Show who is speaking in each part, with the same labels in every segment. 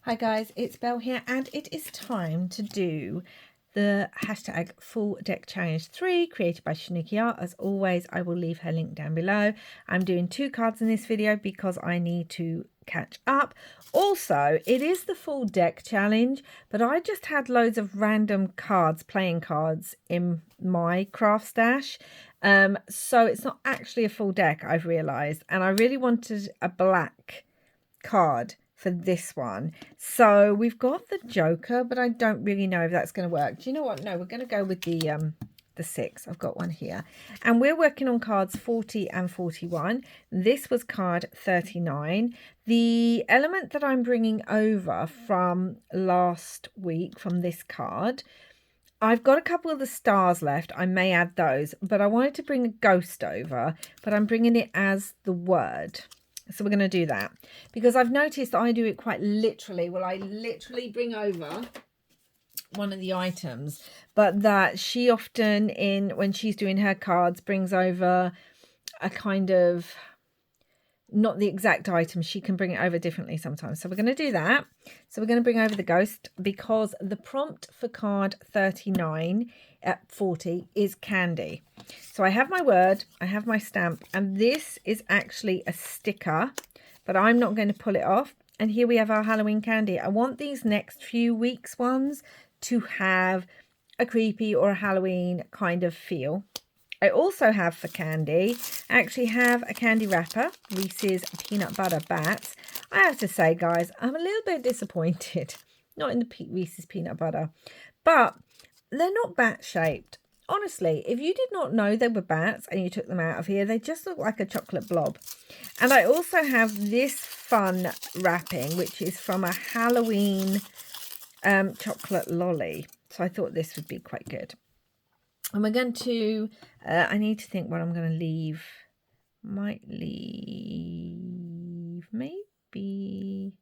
Speaker 1: Hi guys, it's Belle here, and it is time to do the hashtag full deck challenge 3 created by Shaniki Art. As always, I will leave her link down below. I'm doing 2 cards in this video because I need to catch up. Also, it is the full deck challenge, but I just had loads of random cards, playing cards in my craft stash. So it's not actually a full deck, I've realised, and I really wanted a black card for this one. So we've got the Joker, but I don't really know if that's going to work. Do you know what? No, we're going to go with the 6. I've got one here. And we're working on cards 40 and 41. This was card 39. The element that I'm bringing over from last week from this card, I've got a couple of the stars left. I may add those, but I wanted to bring a ghost over, but I'm bringing it as the word. So we're going to do that because I've noticed that I do it quite literally. Well, I literally bring over one of the items, but that she often when she's doing her cards brings over a kind of, not the exact item. She can bring it over differently sometimes. So we're going to do that. So we're going to bring over the ghost because the prompt for card 39 at 40 is candy. So I have my word, I have my stamp, and this is actually a sticker, but I'm not going to pull it off. And here we have our Halloween candy. I want these next few weeks ones to have a creepy or a Halloween kind of feel. I also have for candy, I actually have a candy wrapper, Reese's Peanut Butter Bats. I have to say, guys, I'm a little bit disappointed. Not in the Reese's Peanut Butter, but they're not bat shaped. Honestly, if you did not know they were bats and you took them out of here, they just look like a chocolate blob. And I also have this fun wrapping, which is from a Halloween chocolate lolly. So I thought this would be quite good. And we're going to, I need to think what I'm going to leave. Might leave, maybe.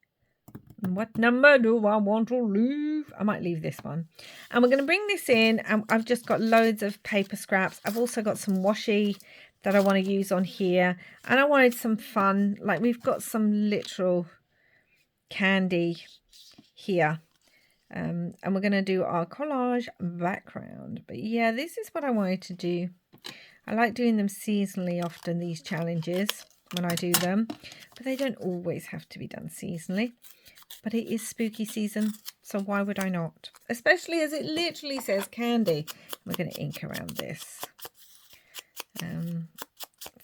Speaker 1: What number do I want to leave? I might leave this one. And we're going to bring this in. And I've just got loads of paper scraps. I've also got some washi that I want to use on here. And I wanted some fun. Like we've got some literal candy here. And we're going to do our collage background. But yeah, this is what I wanted to do. I like doing them seasonally often, these challenges, when I do them. But they don't always have to be done seasonally. But it is spooky season, so why would I not? Especially as it literally says candy. We're going to ink around this.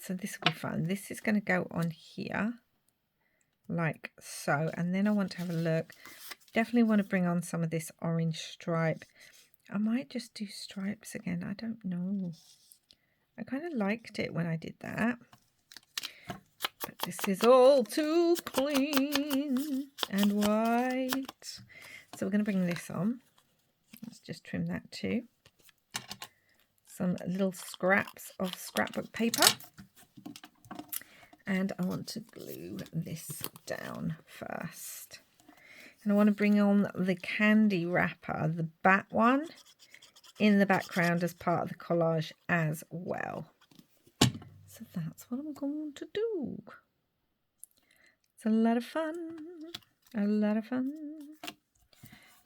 Speaker 1: So this will be fun. This is going to go on here, like so. And then I want to have a look. Definitely want to bring on some of this orange stripe. I might just do stripes again. I don't know. I kind of liked it when I did that. But this is all too clean and white. So we're going to bring this on. Let's just trim that too. Some little scraps of scrapbook paper. And I want to glue this down first. And I want to bring on the candy wrapper, the bat one, in the background as part of the collage as well. So that's what I'm going to do. It's a lot of fun. A lot of fun.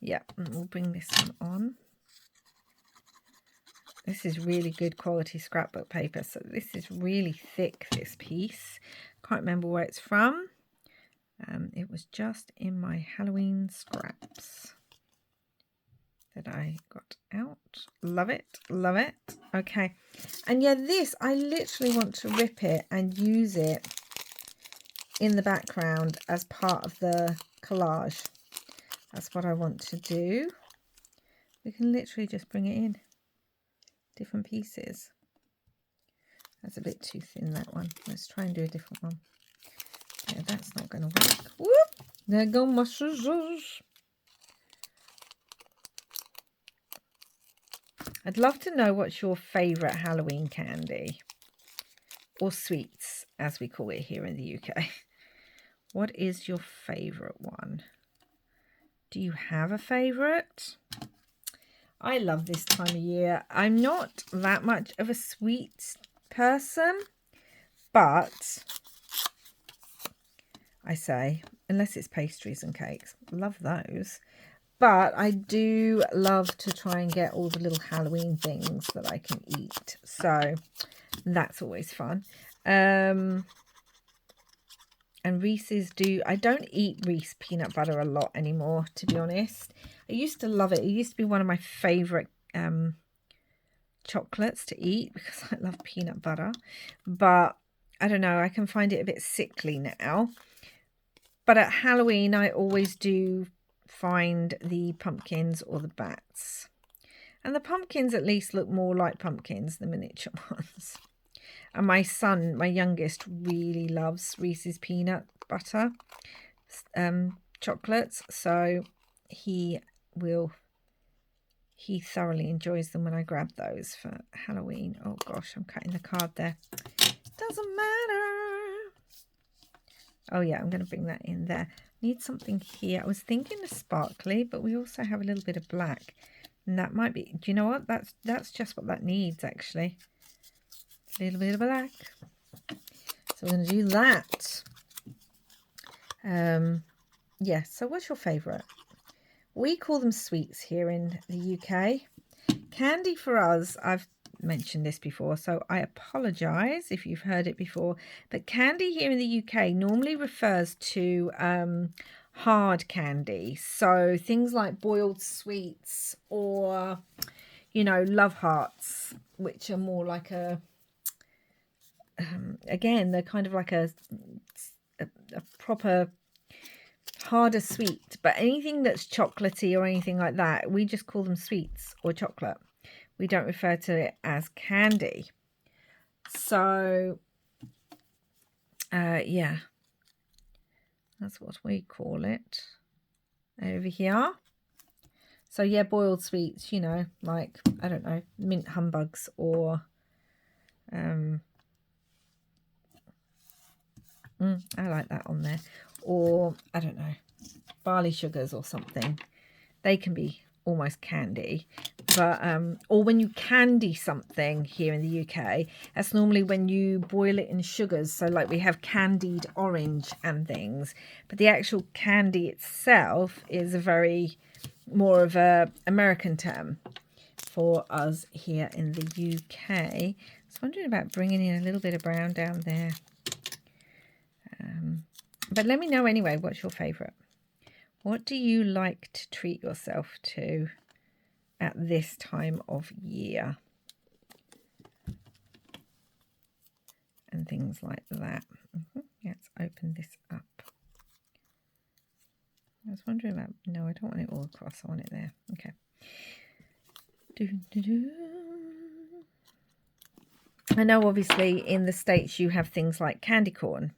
Speaker 1: Yeah, and we'll bring this one on. This is really good quality scrapbook paper. So this is really thick, this piece. Can't remember where it's from. It was just in my Halloween scraps that I got out. Love it, love it. Okay, and yeah, this, I literally want to rip it and use it in the background as part of the collage. That's what I want to do. We can literally just bring it in, different pieces. That's a bit too thin, that one. Let's try and do a different one. Yeah, that's not going to work. Whoop! There go my scissors. I'd love to know what's your favourite Halloween candy. Or sweets, as we call it here in the UK. What is your favourite one? Do you have a favourite? I love this time of year. I'm not that much of a sweet person, but I say unless it's pastries and cakes. Love those. But I do love to try and get all the little Halloween things that I can eat. So that's always fun. And Reese's I don't eat Reese peanut butter a lot anymore, to be honest. I used to love it. It used to be one of my favourite chocolates to eat because I love peanut butter. But I don't know, I can find it a bit sickly now. But at Halloween, I always do find the pumpkins or the bats. And the pumpkins at least look more like pumpkins, the miniature ones. And my son, my youngest, really loves Reese's peanut butter chocolates. So he thoroughly enjoys them when I grab those for Halloween. Oh gosh, I'm cutting the card there. Doesn't matter. Oh yeah, I'm going to bring that in there. Need something here. I was thinking of sparkly, but we also have a little bit of black. And that might be, do you know what? That's just what that needs, actually. A little bit of black. So we're going to do that. Yeah, so what's your favourite? We call them sweets here in the UK. Candy for us, I've mentioned this before, so I apologise if you've heard it before, but candy here in the UK normally refers to hard candy. So things like boiled sweets or, you know, love hearts, which are more like a, again, they're kind of like a proper harder sweet, but anything that's chocolatey or anything like that, we just call them sweets or chocolate. We don't refer to it as candy. So, yeah, that's what we call it over here. So, yeah, boiled sweets, you know, like, I don't know, mint humbugs or, I like that on there. Or, I don't know, barley sugars or something. They can be almost candy. But or when you candy something here in the UK, that's normally when you boil it in sugars. So like we have candied orange and things, but the actual candy itself is a very more of a American term for us here in the UK. I was wondering about bringing in a little bit of brown down there. But let me know anyway, what's your favourite? What do you like to treat yourself to at this time of year? And things like that. Let's open this up. I was wondering about, no, I don't want it all across. I want it there. Okay. I know obviously in the States you have things like candy corn.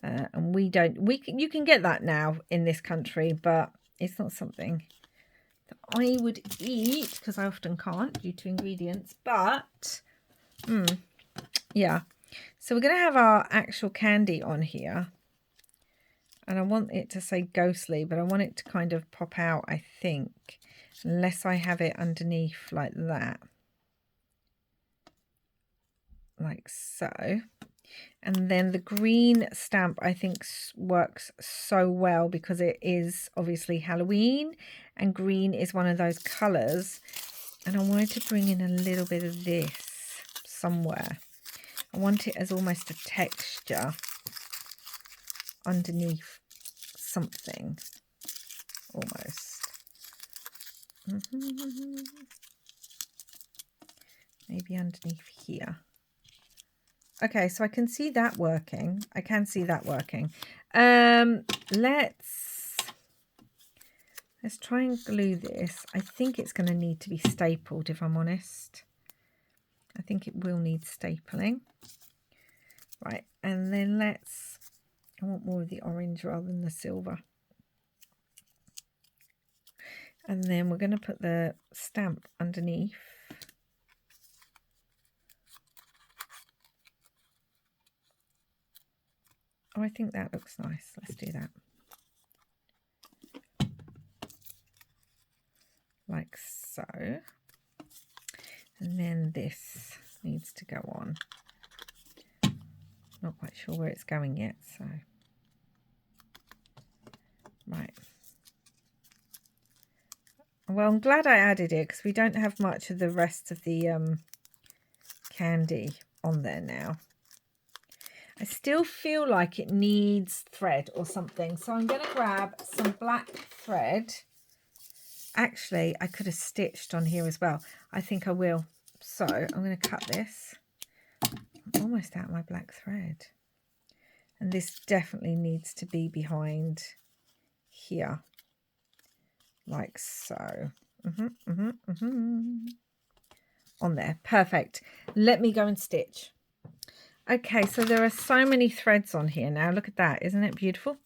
Speaker 1: And we don't, you can get that now in this country, but it's not something that I would eat because I often can't due to ingredients. But yeah, so we're going to have our actual candy on here, and I want it to say ghostly, but I want it to kind of pop out, I think, unless I have it underneath like that, like so. And then the green stamp, I think, works so well because it is obviously Halloween and green is one of those colours. And I wanted to bring in a little bit of this somewhere. I want it as almost a texture underneath something, almost. Maybe underneath here. Okay, so I can see that working. I can see that working. Let's try and glue this. I think it's going to need to be stapled, if I'm honest. I think it will need stapling. Right, and then I want more of the orange rather than the silver. And then we're going to put the stamp underneath. Oh, I think that looks nice. Let's do that. Like so. And then this needs to go on. Not quite sure where it's going yet, so. Well, I'm glad I added it because we don't have much of the rest of the candy on there now. I still feel like it needs thread or something. So I'm going to grab some black thread. Actually, I could have stitched on here as well. I think I will. So I'm going to cut this. I'm almost out of my black thread. And this definitely needs to be behind here. Like so. On there. Perfect. Let me go and stitch. Okay, so there are so many threads on here now. Look at that. Isn't it beautiful?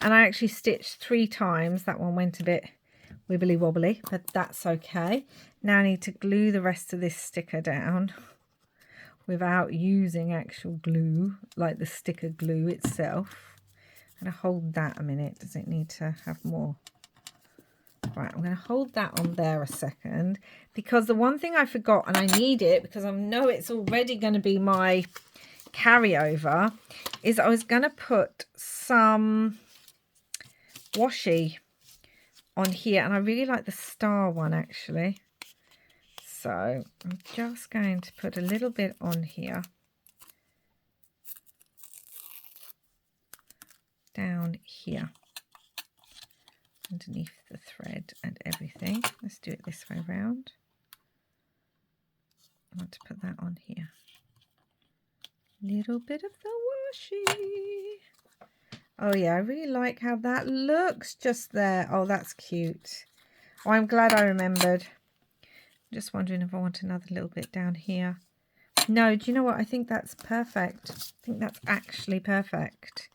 Speaker 1: And I actually stitched 3 times. That one went a bit wibbly wobbly, but that's okay. Now I need to glue the rest of this sticker down without using actual glue, like the sticker glue itself. I'm going to hold that a minute. Does it need to have more? Right, I'm going to hold that on there a second, because the one thing I forgot, and I need it because I know it's already going to be my carryover, is I was going to put some washi on here, and I really like the star one actually. So I'm just going to put a little bit on here, down here, underneath the thread and everything. Let's do it this way around. I want to put that on here. Little bit of the washi. Oh yeah, I really like how that looks just there. Oh, that's cute. Oh, I'm glad I remembered. Just wondering if I want another little bit down here. No, do you know what? I think that's perfect. I think that's actually perfect.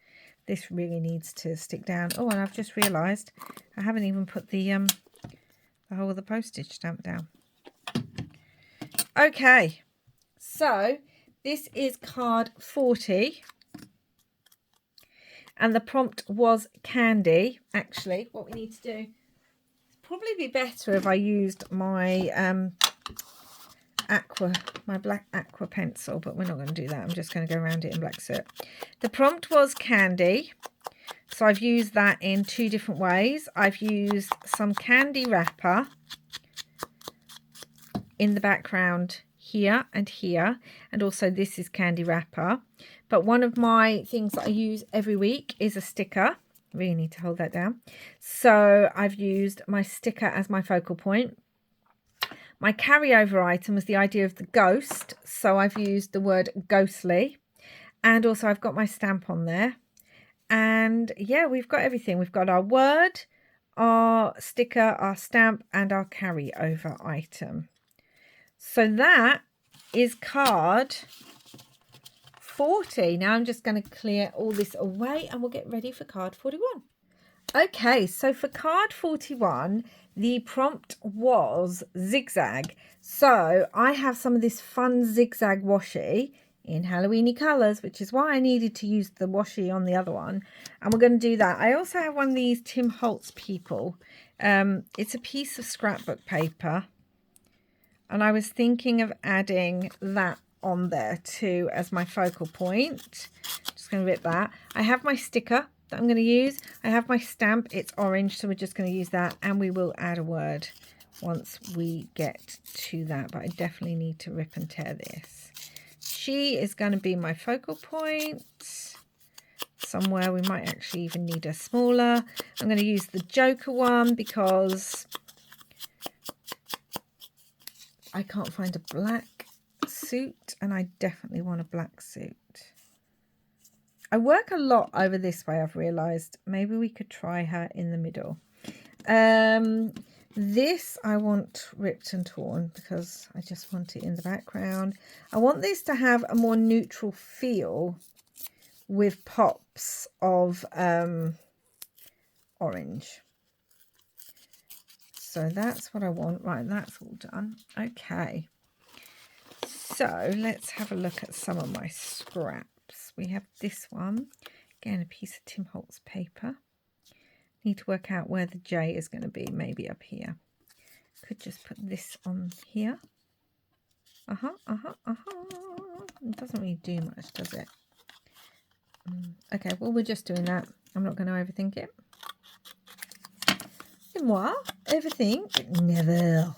Speaker 1: This really needs to stick down. Oh, and I've just realised I haven't even put the whole of the postage stamp down. Okay, so this is card 40. And the prompt was candy. Actually, what we need to do, probably be better if I used my my black aqua pencil, but we're not going to do that. I'm just going to go around it in black soot. The prompt was candy, so I've used that in 2 different ways. I've used some candy wrapper in the background here and here, and also this is candy wrapper. But one of my things that I use every week is a sticker. Really need to hold that down. So I've used my sticker as my focal point. My carryover item was the idea of the ghost, so I've used the word ghostly. And also I've got my stamp on there. And yeah, we've got everything. We've got our word, our sticker, our stamp, and our carryover item. So that is card 40. Now I'm just going to clear all this away and we'll get ready for card 41. Okay, so for card 41, the prompt was zigzag. So I have some of this fun zigzag washi in Halloweeny colours, which is why I needed to use the washi on the other one. And we're going to do that. I also have one of these Tim Holtz people. It's a piece of scrapbook paper. And I was thinking of adding that on there too as my focal point. Just going to rip that. I have my sticker that I'm going to use. I have my stamp. It's orange, so we're just going to use that, and we will add a word once we get to that, but I definitely need to rip and tear this. She is going to be my focal point somewhere. We might actually even need a smaller. I'm going to use the Joker one because I can't find a black suit, and I definitely want a black suit. I work a lot over this way, I've realised. Maybe we could try her in the middle. This I want ripped and torn because I just want it in the background. I want this to have a more neutral feel with pops of orange. So that's what I want. Right, that's all done. Okay. So let's have a look at some of my scraps. We have this one. Again, a piece of Tim Holtz paper. Need to work out where the J is going to be. Maybe up here. Could just put this on here. It doesn't really do much, does it? Okay, well, we're just doing that. I'm not going to overthink it. Et moi, everything, but never.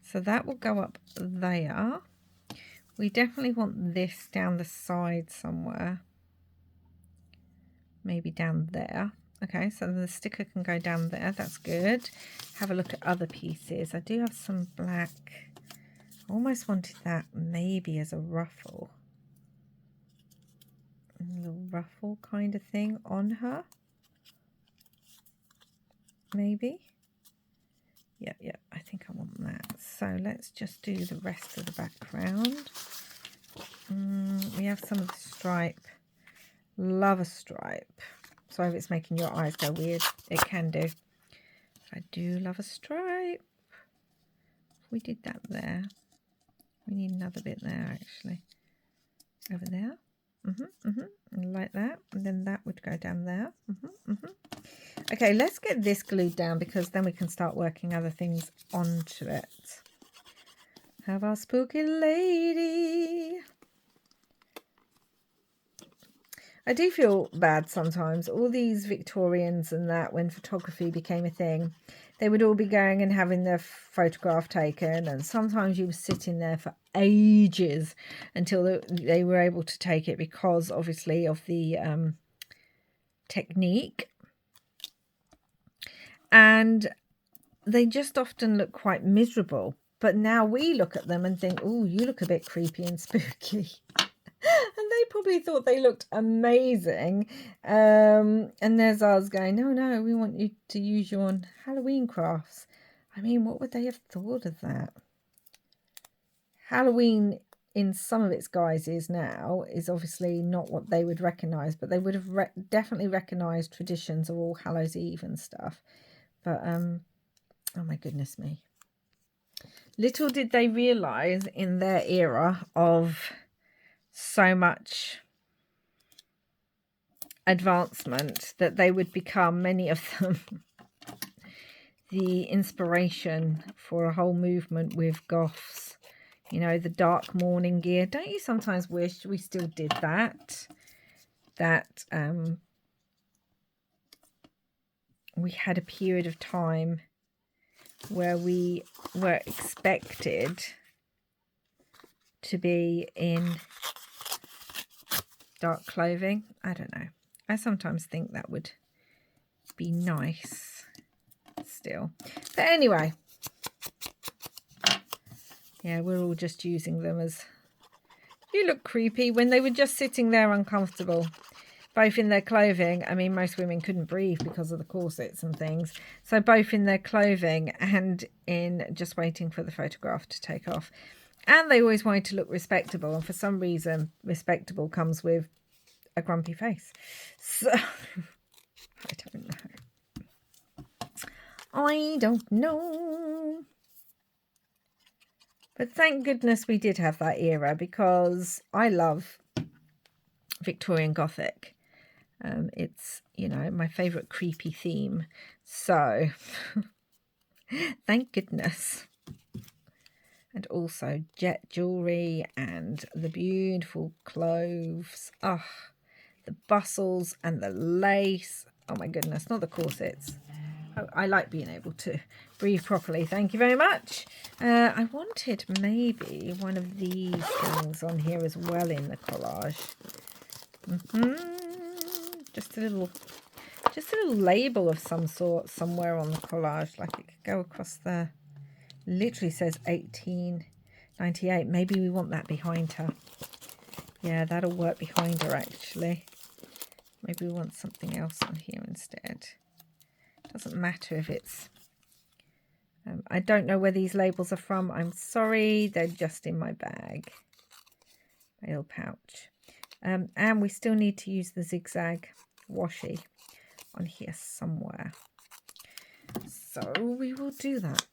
Speaker 1: So that will go up there. We definitely want this down the side somewhere. Maybe down there. Okay, so the sticker can go down there. That's good. Have a look at other pieces. I do have some black. I almost wanted that maybe as a ruffle. A little ruffle kind of thing on her. Maybe. Yeah, I think I want that. So let's just do the rest of the background. We have some of the stripe. Love a stripe. Sorry if it's making your eyes go weird. It can do. I do love a stripe. We did that there. We need another bit there actually. Over there. Like that. And then that would go down there. Okay, let's get this glued down because then we can start working other things onto it. Have our spooky lady. I do feel bad sometimes. All these Victorians and that, when photography became a thing, they would all be going and having their photograph taken. And sometimes you were sitting there for ages until they were able to take it because, obviously, of the technique. And they just often look quite miserable. But now we look at them and think, oh, you look a bit creepy and spooky. And they probably thought they looked amazing. And there's us going, no, we want you to use you on Halloween crafts. I mean, what would they have thought of that? Halloween in some of its guises now is obviously not what they would recognise, but they would have definitely recognised traditions of All Hallows Eve and stuff. But, oh my goodness me. Little did they realise in their era of so much advancement that they would become, many of them, the inspiration for a whole movement with goths. You know, the dark mourning gear. Don't you sometimes wish we still did that? That we had a period of time where we were expected to be in dark clothing. I don't know. I sometimes think that would be nice still. But anyway, yeah, we're all just using them as, you look creepy, when they were just sitting there uncomfortable, both in their clothing. I mean, most women couldn't breathe because of the corsets and things. So both in their clothing and in just waiting for the photograph to take off. And they always wanted to look respectable. And for some reason, respectable comes with a grumpy face. So, I don't know. But thank goodness we did have that era, because I love Victorian Gothic. It's, you know, my favourite creepy theme. So, thank goodness. And also jet jewellery and the beautiful clothes. Oh, the bustles and the lace. Oh my goodness, not the corsets. Oh, I like being able to breathe properly. Thank you very much. I wanted maybe one of these things on here as well in the collage. Just a little label of some sort somewhere on the collage. Like it could go across the... Literally says 1898. Maybe we want that behind her. Yeah, that'll work behind her actually. Maybe we want something else on here instead. Doesn't matter if it's... I don't know where these labels are from. I'm sorry. They're just in my bag. My little pouch. And we still need to use the zigzag washi on here somewhere. So we will do that.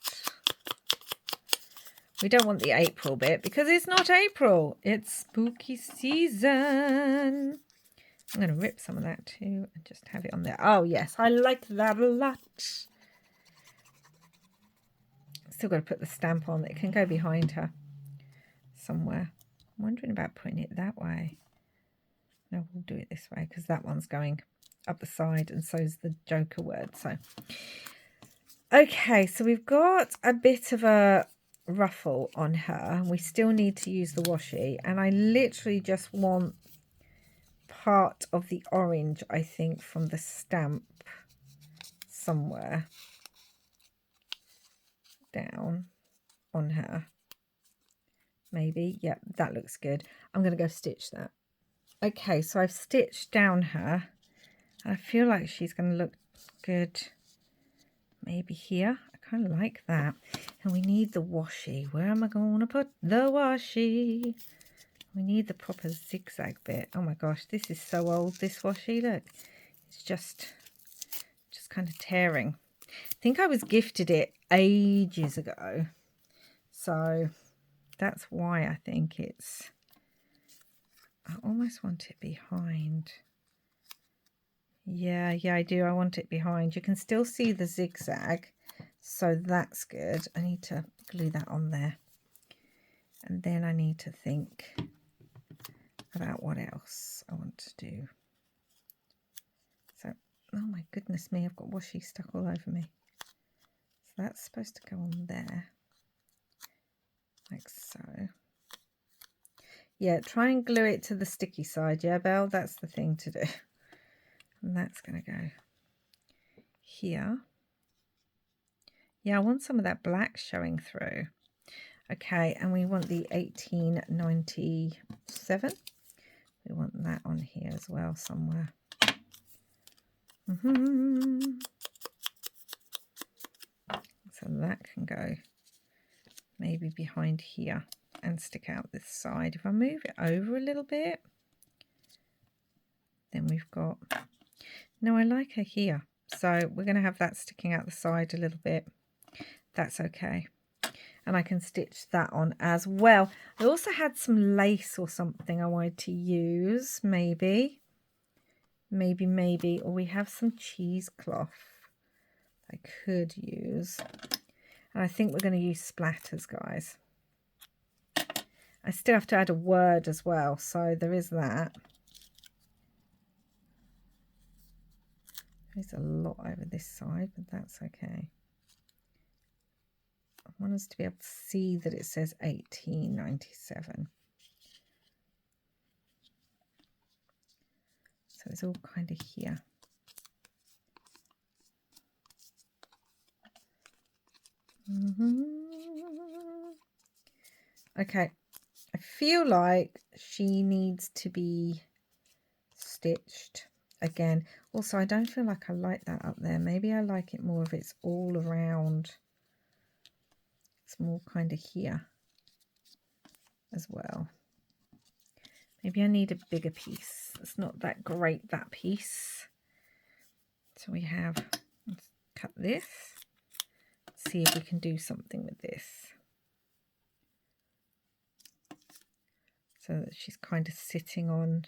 Speaker 1: We don't want the April bit because it's not April. It's spooky season. I'm going to rip some of that too and just have it on there. Oh, yes. I like that a lot. Still got to put the stamp on. It can go behind her somewhere. I'm wondering about putting it that way. No, we'll do it this way because that one's going up the side, and so is the Joker word. So okay, so we've got a bit of a ruffle on her. We still need to use the washi, and I literally just want part of the orange, I think, from the stamp somewhere down on her. Maybe. Yep, that looks good. I'm going to go stitch that. Okay, so I've stitched down her. I feel like she's going to look good maybe here. I kind of like that. And we need the washi. Where am I going to put the washi? We need the proper zigzag bit. Oh my gosh, this is so old, this washi. Look, it's just kind of tearing. I think I was gifted it ages ago. So that's why I think it's... I almost want it behind. Yeah, I do. I want it behind. You can still see the zigzag. So that's good. I need to glue that on there. And then I need to think about what else I want to do. So, oh my goodness me, I've got washi stuck all over me. So that's supposed to go on there, like so. Yeah, try and glue it to the sticky side, yeah, Belle? That's the thing to do. And that's going to go here. Yeah, I want some of that black showing through. Okay, and we want the 1897. We want that on here as well somewhere. So that can go maybe behind here and stick out this side. If I move it over a little bit, then we've got... No, I like her here. So we're going to have that sticking out the side a little bit. That's okay. And I can stitch that on as well. I also had some lace or something I wanted to use, maybe. Or we have some cheesecloth I could use. And I think we're going to use splatters, guys. I still have to add a word as well, so there is that. There's a lot over this side, but that's okay. I want us to be able to see that it says 1897. So it's all kind of here. Okay, I feel like she needs to be stitched again. Also, I don't feel like I like that up there. Maybe I like it more if it's all around. It's more kind of here as well. Maybe I need a bigger piece. It's not that great, that piece. So we have, let's cut this. See if we can do something with this. So that she's kind of sitting on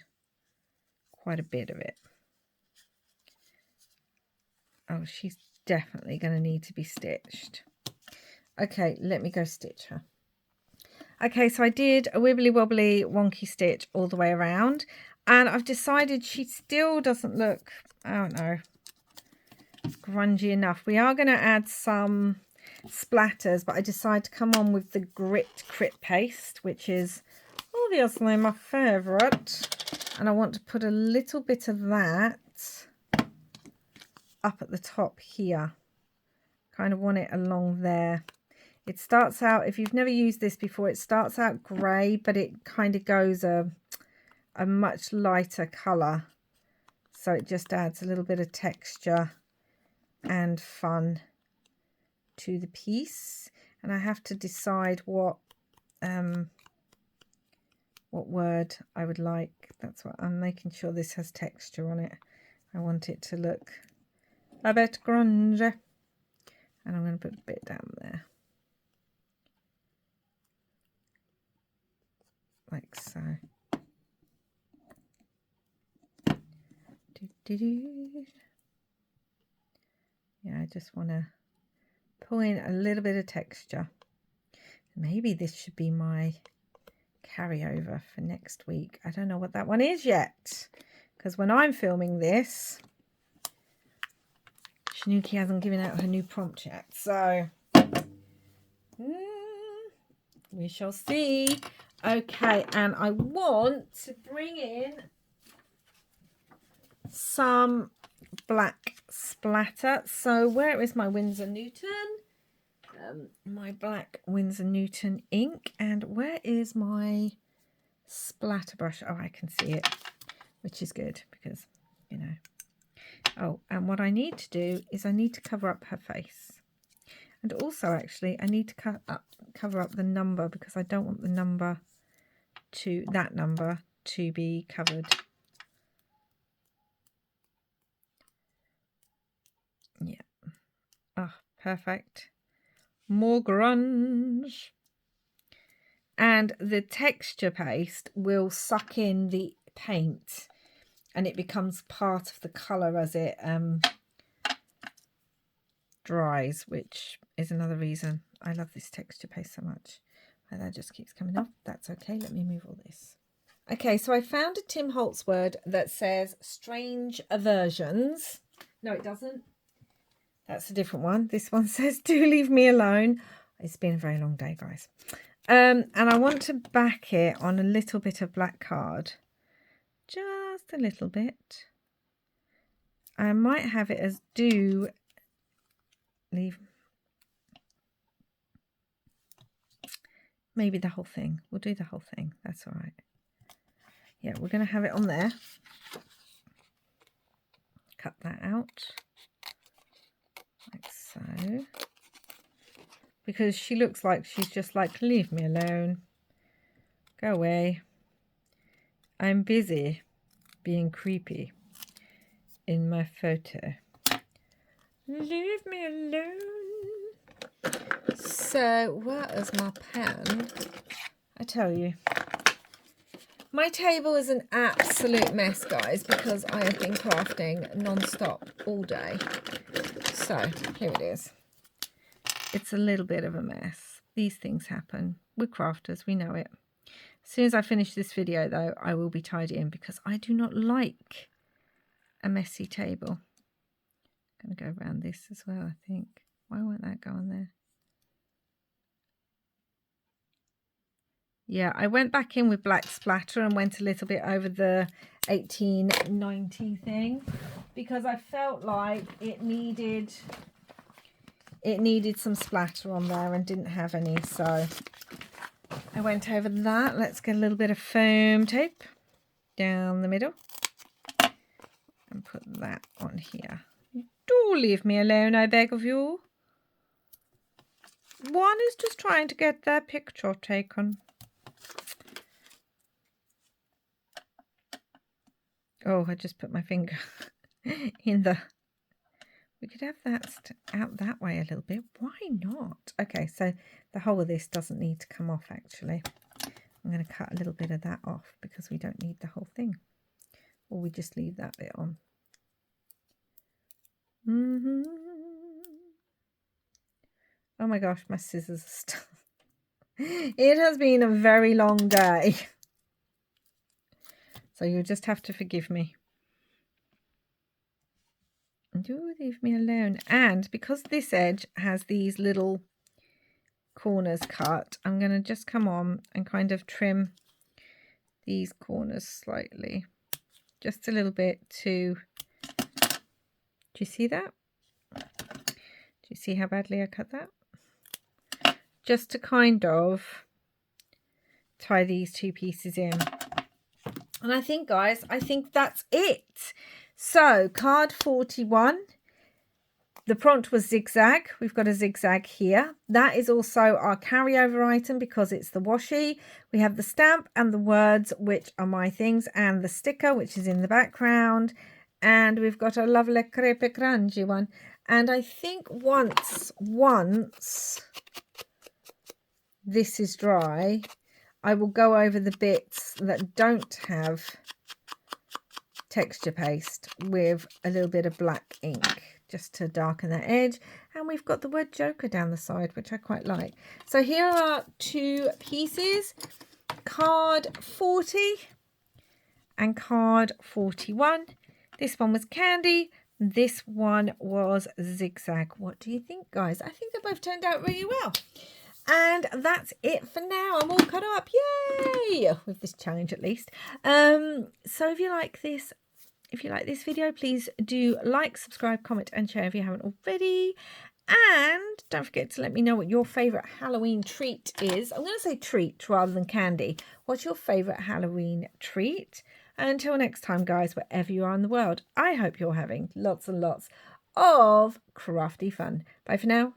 Speaker 1: quite a bit of it. Oh, she's definitely going to need to be stitched. Okay, let me go stitch her. Okay, so I did a wibbly wobbly wonky stitch all the way around, and I've decided she still doesn't look, I don't know, grungy enough. We are going to add some splatters, but I decided to come on with the Grit Crit paste, which is obviously my favourite, and I want to put a little bit of that up at the top here. Kind of want it along there. It starts out, if you've never used this before, it starts out grey, but it kind of goes a much lighter colour. So it just adds a little bit of texture and fun to the piece. And I have to decide what word I would like. That's what I'm making sure this has texture on it. I want it to look a bit grungy. And I'm going to put a bit down there. Like so. Yeah, I just want to pull in a little bit of texture. Maybe this should be my carryover for next week. I don't know what that one is yet, because when I'm filming this, Snooky hasn't given out her new prompt yet, so we shall see. Okay, and I want to bring in some black splatter. So where is my Winsor Newton? My black Winsor Newton ink. And where is my splatter brush? Oh, I can see it, which is good because, you know. Oh, and what I need to do is I need to cover up her face. And also, actually, I need to cover up the number because I don't want the number that number to be covered. Yeah. Oh, perfect. More grunge. And the texture paste will suck in the paint and it becomes part of the colour as it dries, which is another reason I love this texture paste so much. And that just keeps coming off. That's okay. Let me move all this. Okay, so I found a Tim Holtz word that says strange aversions. No, it doesn't. That's a different one. This one says, do leave me alone. It's been a very long day, guys. And I want to back it on a little bit of black card. Just a little bit. I might have it as do leave. Maybe the whole thing. We'll do the whole thing. That's all right. Yeah, we're going to have it on there. Cut that out. Like so. Because she looks like she's just like, leave me alone. Go away. I'm busy being creepy in my photo. Leave me alone. So, where is my pen? I tell you. My table is an absolute mess, guys, because I have been crafting non-stop all day. So, here it is. It's a little bit of a mess. These things happen. We're crafters, we know it. As soon as I finish this video, though, I will be tidying because I do not like a messy table. I'm going to go around this as well, I think. Why won't that go on there? Yeah, I went back in with black splatter and went a little bit over the 1890 thing because I felt like it needed some splatter on there and didn't have any, so I went over that. Let's get a little bit of foam tape down the middle and put that on here. Do leave me alone, I beg of you. One is just trying to get their picture taken. Oh, I just put my finger in the... We could have that out that way a little bit. Why not? Okay, so the whole of this doesn't need to come off, actually. I'm going to cut a little bit of that off because we don't need the whole thing. Or we just leave that bit on. Oh my gosh, my scissors are still... It has been a very long day. So you'll just have to forgive me. Do leave me alone. And because this edge has these little corners cut, I'm going to just come on and kind of trim these corners slightly. Just a little bit to... Do you see that? Do you see how badly I cut that? Just to kind of tie these two pieces in. And I think, guys, I think that's it. So, card 41. The prompt was zigzag. We've got a zigzag here. That is also our carryover item because it's the washi. We have the stamp and the words, which are my things, and the sticker, which is in the background. And we've got a lovely crepe grungy one. And I think once this is dry, I will go over the bits that don't have texture paste with a little bit of black ink just to darken that edge. And we've got the word Joker down the side, which I quite like. So here are two pieces, card 40 and card 41. This one was candy, This one was zigzag. What do you think, guys? I think they both turned out really well. And that's it for now. I'm all caught up. Yay! With this challenge at least. So if you like this video, please do like, subscribe, comment and share if you haven't already. And don't forget to let me know what your favourite Halloween treat is. I'm going to say treat rather than candy. What's your favourite Halloween treat? And until next time, guys, wherever you are in the world, I hope you're having lots and lots of crafty fun. Bye for now.